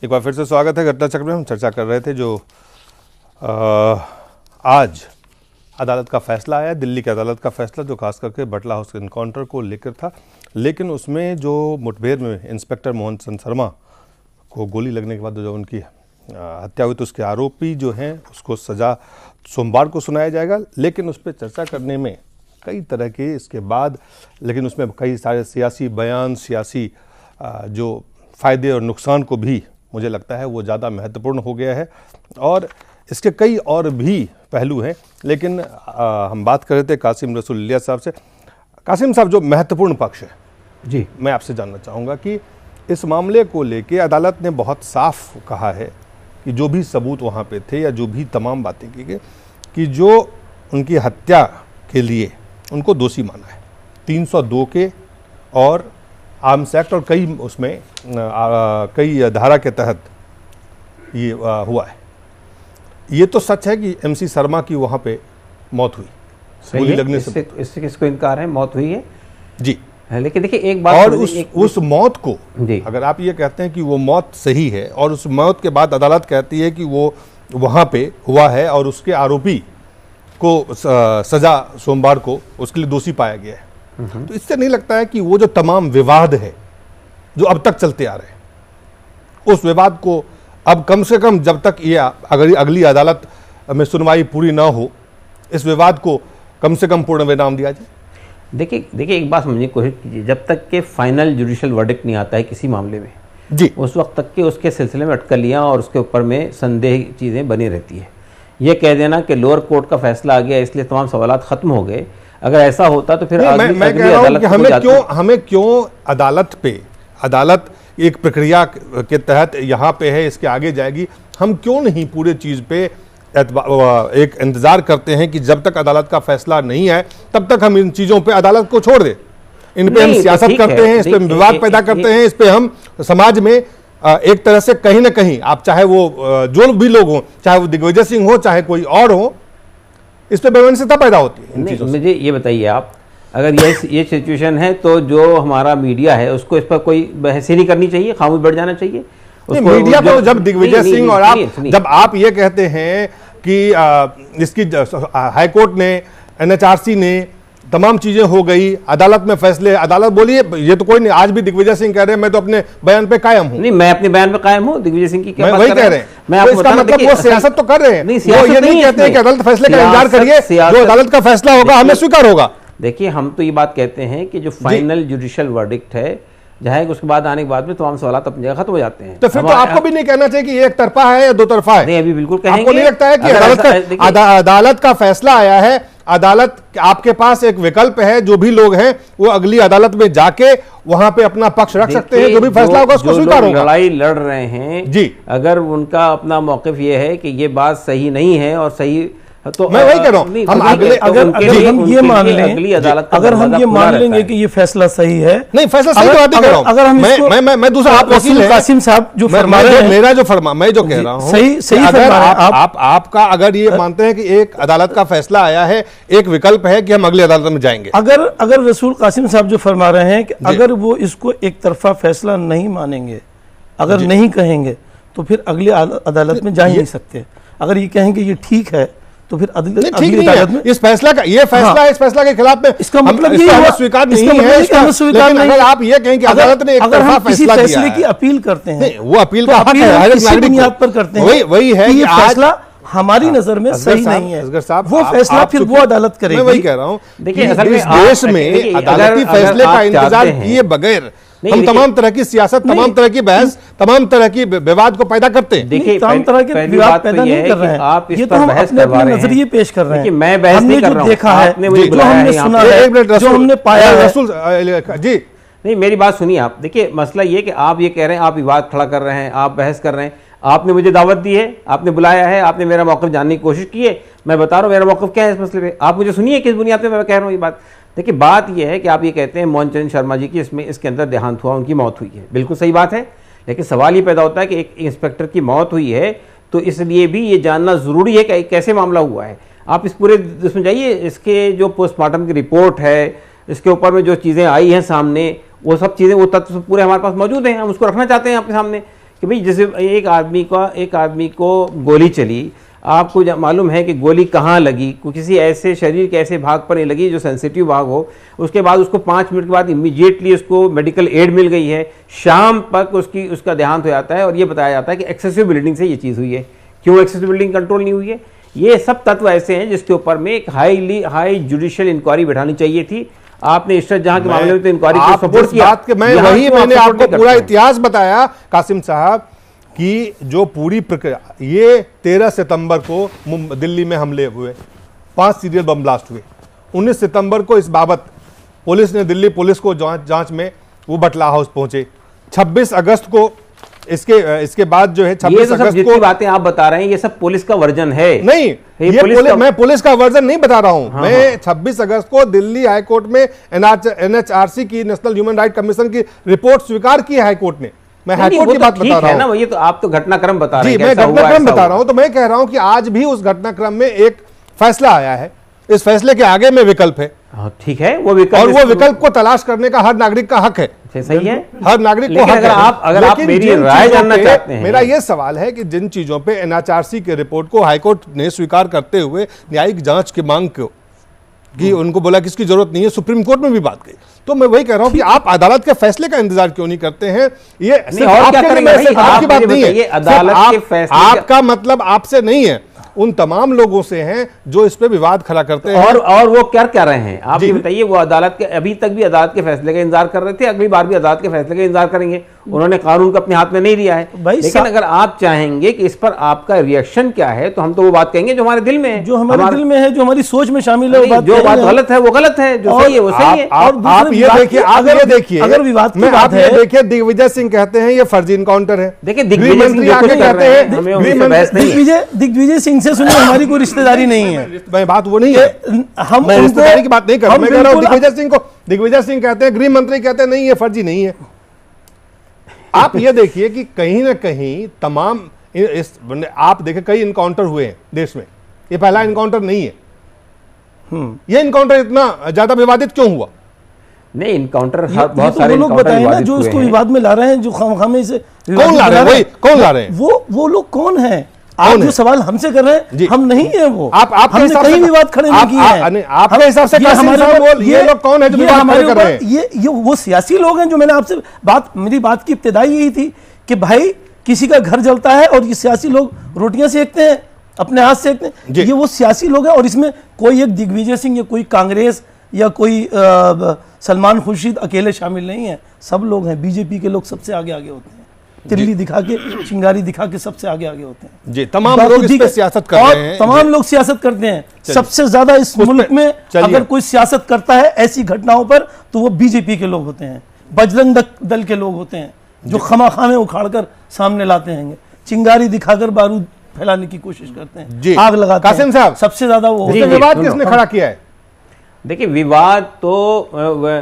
एक बार फिर से स्वागत है घटना चक्र में। हम चर्चा कर रहे थे जो आज अदालत का फैसला आया, दिल्ली की अदालत का फैसला, जो खास करके बटला हाउस इनकाउंटर को लेकर था। लेकिन उसमें जो मुठभेड़ में इंस्पेक्टर मोहन चंद शर्मा को गोली लगने के बाद जो उनकी हत्या हुई, तो उसके आरोपी जो हैं उसको सज़ा सोमवार को सुनाया जाएगा। लेकिन उस पर चर्चा करने में कई तरह के इसके बाद, लेकिन उसमें कई सारे सियासी बयान, सियासी जो फ़ायदे और नुकसान को भी मुझे लगता है वो ज़्यादा महत्वपूर्ण हो गया है। और इसके कई और भी पहलू हैं। लेकिन हम बात कर रहे थे कासिम रसूल इलियास साहब से। कासिम साहब, जो महत्वपूर्ण पक्ष है जी, मैं आपसे जानना चाहूँगा कि इस मामले को लेके अदालत ने बहुत साफ कहा है कि जो भी सबूत वहाँ पे थे या जो भी तमाम बातें की गई, कि जो उनकी हत्या के लिए उनको दोषी माना है 302 के और आर्म्स एक्ट और कई उसमें कई धारा के तहत ये हुआ है। ये तो सच है कि एमसी शर्मा की वहाँ पे मौत हुई, गोली लगने से। इससे किसको इनकार है? मौत हुई है जी। लेकिन देखिए एक बात, और उस मौत को अगर आप ये कहते हैं कि वो मौत सही है और उस मौत के बाद अदालत कहती है कि वो वहाँ पे हुआ है और उसके आरोपी को सजा सोमवार को उसके लिए दोषी पाया गया है, तो इससे नहीं लगता है कि वो जो तमाम विवाद है जो अब तक चलते आ रहे हैं, उस विवाद को अब कम से कम जब तक ये अगली अदालत में सुनवाई पूरी ना हो, इस विवाद को कम से कम पूर्ण विराम दिया जाए? देखिए एक बात समझने की कोशिश कीजिए, जब तक के फाइनल जुडिशियल वर्डिक्ट नहीं आता है किसी मामले में जी, उस वक्त तक के उसके सिलसिले में अटकलियाँ और उसके ऊपर में संदेह चीज़ें बनी रहती है। ये कह देना कि लोअर कोर्ट का फैसला आ गया इसलिए तमाम सवालात खत्म हो गए, अगर ऐसा होता तो फिर मैं कह रहा हूं कि हमें क्यों अदालत एक प्रक्रिया के तहत यहाँ पे है, इसके आगे जाएगी, हम क्यों नहीं पूरे चीज़ पे एक इंतज़ार करते हैं कि जब तक अदालत का फैसला नहीं आए तब तक हम इन चीज़ों पे अदालत को छोड़ दें? इन पे हम सियासत करते हैं, इस पे विवाद पैदा करते हैं, इस पे हम समाज में एक तरह से कहीं ना कहीं, आप चाहे वो जो भी लोग हों, चाहे वो दिग्विजय सिंह हो, चाहे कोई और हो, इस पे बेवंसता पैदा होती है। मुझे ये बताइए आप, अगर ये सिचुएशन है तो जो हमारा मीडिया है उसको इस पर कोई बहस ही नहीं करनी चाहिए, खामोश बैठ जाना चाहिए? मीडिया को जब दिग्विजय सिंह और जब आप ये कहते हैं कि इसकी हाईकोर्ट ने, एनएचआरसी ने, तमाम चीजें हो गई, अदालत में फैसले, अदालत बोलिए ये तो कोई नहीं, आज भी दिग्विजय सिंह कह रहे हैं मैं तो अपने बयान पे कायम हूं। नहीं, मैं अपने बयान पे कायम हूं, दिग्विजय सिंह की क्या बात वही कह रहे हैं। मैं आपको इसका मतलब वो सियासत तो कर रहे हैं, वो ये नहीं कहते हैं कि अदालत फैसले का इंतजार करिए, जो अदालत का फैसला होगा हमें स्वीकार होगा। देखिए हम तो ये बात कहते हैं कि जो फाइनल जुडिशियल वर्डिक्ट है, जहाँ उसके बाद आने के बाद में तमाम सवाल अपनी जगह खत्म हो जाते हैं। तो फिर तो आपको भी नहीं कहना चाहिए कि ये एक तरफा है या दो तरफा है? नहीं, अभी बिल्कुल कहेंगे। आपको नहीं लगता है कि अदालत का फैसला आया है, अदालत आपके पास एक विकल्प है, जो भी लोग हैं वो अगली अदालत में जाके वहां पे अपना पक्ष रख सकते हैं, जो भी फैसला होगा उसको स्वीकार होगा। लड़ाई लड़ रहे हैं जी, अगर उनका अपना मौकिफ ये है कि ये बात सही नहीं है और सही, तो मैं वही कह रहा हूँ, हम अगले अगर हम ये मान लेंगे कि ये फैसला सही है, नहीं फैसला सही बात ही कर रहा हूँ, अगर हम मैं दूसरा, आप वकील हैं कासिम साहब, जो मेरा जो फरमा, मैं जो कह रहा हूँ सही अगर आपका अगर ये मानते हैं कि एक अदालत का फैसला आया है, एक विकल्प है कि हम अगली अदालत में जाएंगे, अगर रसूल कासिम साहब जो फरमा रहे हैं कि अगर वो इसको एक तरफा फैसला नहीं मानेंगे, अगर नहीं कहेंगे तो फिर अगली अदालत में जा ही नहीं सकते। अगर ये कहेंगे ये ठीक है तो फिर अगली अदालत में इस फैसला का, ये फैसला है, इस फैसला के खिलाफ में इसका मतलब ये स्वीकार नहीं है। लेकिन अगर आप ये कहें कि अदालत ने एक तरफा फैसला दिया, फैसले की अपील करते हैं, वो अपील का हक है, हर एक नागरिक बुनियाद पर करते हैं, वही है कि फैसला हमारी नजर में सही नहीं है, वो फैसला फिर वो अदालत करेगी। मैं वही कह रहा हूँ, देखिए इस देश में अदालती फैसले का इंतजार किए बगैर हम तमाम तरह की सियासत, तमाम तरह की बहस, तमाम तरह की विवाद को पैदा करते हैं। देखिए तमाम तरह के विवाद पैदा नहीं कर रहे हैं, आप ये तो हम अपने नजरिए पेश कर रहे हैं। मैं बहस नहीं कर रहा हूं, देखा है, जो हमने सुना है, जो हमने पाया है जी। नहीं, मेरी बात सुनिए आप। देखिए मसला ये कि आप ये कह रहे हैं, आप विवाद खड़ा कर रहे हैं, आप बहस कर रहे हैं, आपने मुझे दावत दी है, आपने बुलाया है, आपने मेरा मौक़िफ़ जानने की कोशिश की है, मैं बता रहा हूँ मेरा मौक़िफ़ क्या है इस मसले पे, आप मुझे सुनिए किस बुनियाद पे मैं कह रहा हूँ ये बात। देखिए बात यह है कि आप ये कहते हैं मोहन चंद शर्मा जी की इसके अंदर देहांत हुआ, उनकी मौत हुई है, बिल्कुल सही बात है। लेकिन सवाल ये पैदा होता है कि एक इंस्पेक्टर की मौत हुई है तो इसलिए भी ये जानना ज़रूरी है कि कैसे मामला हुआ है। आप इस पूरे इसमें जाइए, इसके जो पोस्टमार्टम की रिपोर्ट है, इसके ऊपर में जो चीज़ें आई हैं सामने, वो सब चीज़ें, वो तथ्य पूरे हमारे पास मौजूद हैं, हम उसको रखना चाहते हैं आपके सामने कि भाई जैसे एक आदमी को गोली चली, आपको मालूम है कि गोली कहाँ लगी, किसी ऐसे शरीर के ऐसे भाग पर नहीं लगी जो सेंसिटिव भाग हो, उसके बाद उसको 5 मिनट के बाद इमीडिएटली उसको मेडिकल एड मिल गई है, शाम तक उसका देहांत हो जाता है और ये बताया जाता है कि एक्सेसिव ब्लीडिंग से ये चीज़ हुई है। क्यों एक्सेसिव ब्लीडिंग कंट्रोल नहीं हुई है? ये सब तत्व ऐसे हैं जिसके ऊपर में एक हाई जुडिशियल इंक्वायरी बैठानी चाहिए थी। आपने इशरत जहां के मामले में तो इंक्वायरी को सपोर्ट किया। मैंने आपको पूरा इतिहास बताया कासिम साहब कि जो पूरी प्रक्रिया, ये 13 सितंबर को दिल्ली में हमले हुए, 5 सीरियल बम ब्लास्ट हुए, 19 सितंबर को इस बाबत पुलिस ने, दिल्ली पुलिस को जांच में वो बटला हाउस पहुंचे, 26 अगस्त को इसके बाद जो है 26 अगस्त को बातें आप बता रहे हैं ये सब पुलिस का वर्जन है। नहीं, मैं पुलिस का वर्जन नहीं बता रहा हूं। मैं 26 अगस्त को दिल्ली हाईकोर्ट में NHRC की, नेशनल ह्यूमन राइट कमीशन की रिपोर्ट स्वीकार की है हाईकोर्ट ने। मैं हाईकोर्ट की बात बता रहा हूं ना, ये तो आप तो घटनाक्रम बता रहे हैं। मैं घटनाक्रम बता रहा हूं। तो मैं कह रहा हूं कि आज भी उस घटनाक्रम में एक फैसला आया है, इस फैसले के आगे में विकल्प है। ठीक है, वो विकल्प, और वो विकल्प को तलाश करने का हर नागरिक का हक है। सही है, हर नागरिक को हक है। अगर आप मेरी राय जानना चाहते हैं, मेरा ये सवाल है कि जिन चीजों पे NHRC के रिपोर्ट को हाईकोर्ट ने स्वीकार करते हुए न्यायिक जांच की मांग को कि उनको बोला कि इसकी जरूरत नहीं है, सुप्रीम कोर्ट में भी बात गई, तो मैं वही कह रहा हूं कि आप अदालत के फैसले का इंतजार क्यों नहीं करते हैं? ये और क्या करेंगे? आपकी बात नहीं है, अदालत के फैसले, आपका मतलब आपसे नहीं है, उन तमाम लोगों से हैं जो इस पे विवाद खड़ा करते हैं। और वो क्या कर रहे हैं आप ये बताइए? वो अदालत के, अभी तक भी अदालत के फैसले का इंतजार कर रहे थे, अगली बार भी अदालत के फैसले का इंतजार करेंगे। उन्होंने कानून को अपने हाथ में नहीं लिया है। लेकिन अगर आप चाहेंगे कि इस पर आपका रिएक्शन क्या है, तो हम तो वो बात कहेंगे जो हमारे दिल में है, जो हमारे दिल में है, जो हमारी सोच में शामिल है। जो बात गलत है वो गलत है, जो सही है वो सही है। आप ये देखिए, अगर विवाद की बात है, देखिए दिग्विजय सिंह कहते हैं ये फर्जी इनकाउंटर है। देखिए दिग्विजय सिंह से सुनिए, हमारी कोई रिश्तेदारी नहीं है। बात वो नहीं है, हम रिश्तेदारी की बात नहीं कर रहा। मैं कह रहा हूं दिग्विजय सिंह कहते हैं, गृह मंत्री कहते हैं नहीं ये फर्जी नहीं है। आप ये देखिए कि कहीं ना कहीं तमाम आप देखिए कई इनकाउंटर हुए हैं देश में, ये पहला इनकाउंटर नहीं है। ये इनकाउंटर इतना ज्यादा विवादित क्यों हुआ? नहीं, इनकाउंटर बहुत सारे लोग बताए ना जो इसको विवाद में ला रहे हैं, जो खामखामे से कौन ला रहे हैं? कौन ला रहे हैं? वो लोग कौन है? आप जो सवाल हमसे कर रहे हैं, हम नहीं है वो। हमने कहीं भी बात खड़े नहीं की है। आपके हिसाब से ये लोग कौन है जो हमारे ऊपर, ये वो सियासी लोग हैं जो मैंने आपसे मेरी बात की इब्तिदाई यही थी कि भाई किसी का घर जलता है और ये सियासी लोग रोटियां सेकते हैं, अपने हाथ सेकते हैं, ये वो सियासी लोग हैं। और इसमें कोई एक दिग्विजय सिंह या कोई कांग्रेस या कोई सलमान खुर्शीद अकेले शामिल नहीं है, सब लोग हैं। बीजेपी के लोग सबसे आगे आगे होते हैं, तिल्ली दिखा के, चिंगारी दिखा के सबसे आगे आगे होते हैं जी। तमाम लोग इस पे सियासत कर रहे हैं, तमाम लोग सियासत करते हैं। सबसे ज्यादा इस मुल्क में अगर कोई सियासत करता है ऐसी घटनाओं पर, तो वो बीजेपी के लोग होते हैं, बजरंग दल के लोग होते हैं, जो खमाखामे उखाड़कर सामने लाते हैं, चिंगारी दिखाकर बारूद फैलाने की कोशिश करते हैं, आग लगाते हैं। कासिम साहब, सबसे ज्यादा वो विवाद किसने खड़ा किया है? देखिए विवाद तो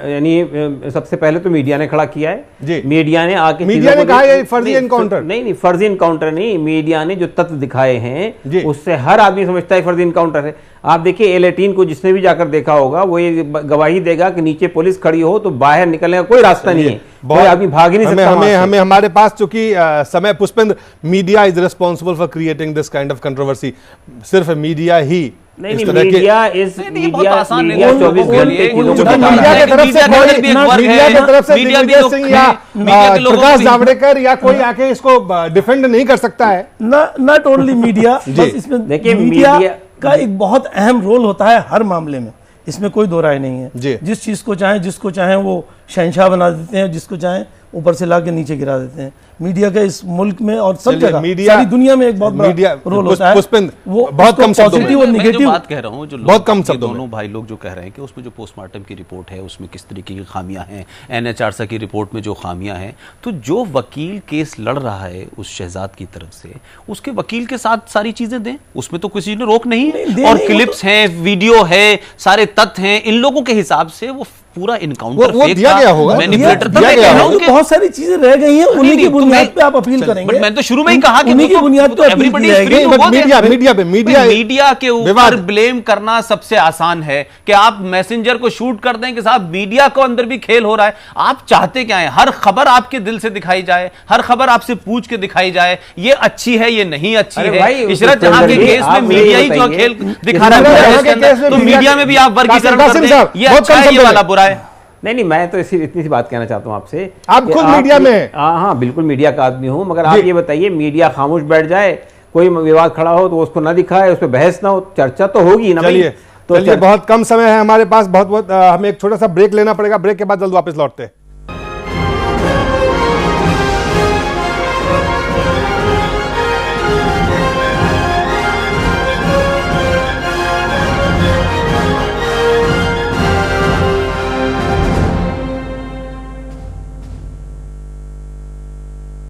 यानी सबसे पहले तो मीडिया ने खड़ा किया है जी। मीडिया ने आके, मीडिया ने कहा ये फर्जी एनकाउंटर नहीं, फर्जी एनकाउंटर नहीं, मीडिया ने जो तथ्य दिखाए हैं उससे हर आदमी समझता है फर्जी एनकाउंटर है। आप देखिए A18 को जिसने भी जाकर देखा होगा वो ये गवाही देगा कि नीचे पुलिस खड़ी हो तो बाहर निकलने का कोई रास्ता नहीं है, कोई आदमी भाग ही नहीं सकता। हमें हमारे पास चूंकि समय, Pushpendra, media is responsible for creating this kind of controversy. सिर्फ मीडिया ही नहीं, मीडिया इस मीडिया 24 घंटे मीडिया की तरफ से दिग्विजय सिंह या प्रकाश जावड़ेकर या कोई आके इसको डिफेंड नहीं कर सकता है। नॉट ओनली मीडिया, इसमें देखिए मीडिया का एक बहुत अहम रोल होता है हर मामले में, इसमें कोई दो राय नहीं है। जिस चीज को चाहे, जिसको चाहे वो शहंशाह बना देते हैं, जिसको चाहे ऊपर से लाके नीचे गिरा देते हैं। मीडिया का इस मुल्क में और सब जगह, सारी दुनिया में एक बहुत बड़ा रोल होता है। वो बहुत कम पॉजिटिव और नेगेटिव बात कह रहा हूं, जो बहुत कम शब्दों दोनों भाई लोग जो कह रहे हैं कि उसमें जो पोस्टमार्टम की रिपोर्ट है उसमें किस तरीके की खामियां हैं, NHRC की रिपोर्ट में जो खामियां हैं, तो जो वकील केस लड़ रहा है उस शहजाद की तरफ से, उसके वकील के साथ सारी चीजें दें, उसमें तो किसी ने रोक नहीं है। और क्लिप्स हैं, वीडियो है, सारे तथ्य हैं, इन लोगों के हिसाब से वो पूरा इनकाउंटर वो दिया गया होगा, मैनिपुलेटर दिया गया होगा। बहुत सारी चीजें रह गई हैं, उन्हीं की बुनियाद पे आप अपील करेंगे। बट मैंने तो शुरू में ही कहा कि उन्हीं की बुनियाद पे अपील की जाएगी। मीडिया के ऊपर ब्लेम करना सबसे आसान है कि आप मैसेंजर को शूट कर दें कि साहब मीडिया को अंदर भी खेल हो रहा है। आप चाहते क्या है? हर खबर आपके दिल से दिखाई जाए, हर खबर आपसे पूछ के दिखाई जाए, ये अच्छी है ये नहीं अच्छी है। इशरत जहां के केस में मीडिया ही जो खेल दिखा रहा है, तो मीडिया में भी आप वर्गीकरण कर दें, ये अच्छा है ये वाला बुरा है। नहीं, मैं तो इतनी सी बात कहना चाहता हूं आपसे। आप खुद मीडिया में? हाँ, बिल्कुल मीडिया का आदमी हूं, मगर आप ये बताइए, मीडिया खामोश बैठ जाए, कोई विवाद खड़ा हो तो उसको ना दिखाए, उस पर बहस ना हो, चर्चा तो होगी ना। चलिए तो बहुत कम समय है हमारे पास, बहुत हमें एक छोटा सा ब्रेक लेना पड़ेगा, ब्रेक के बाद जल्द वापस लौटते हैं।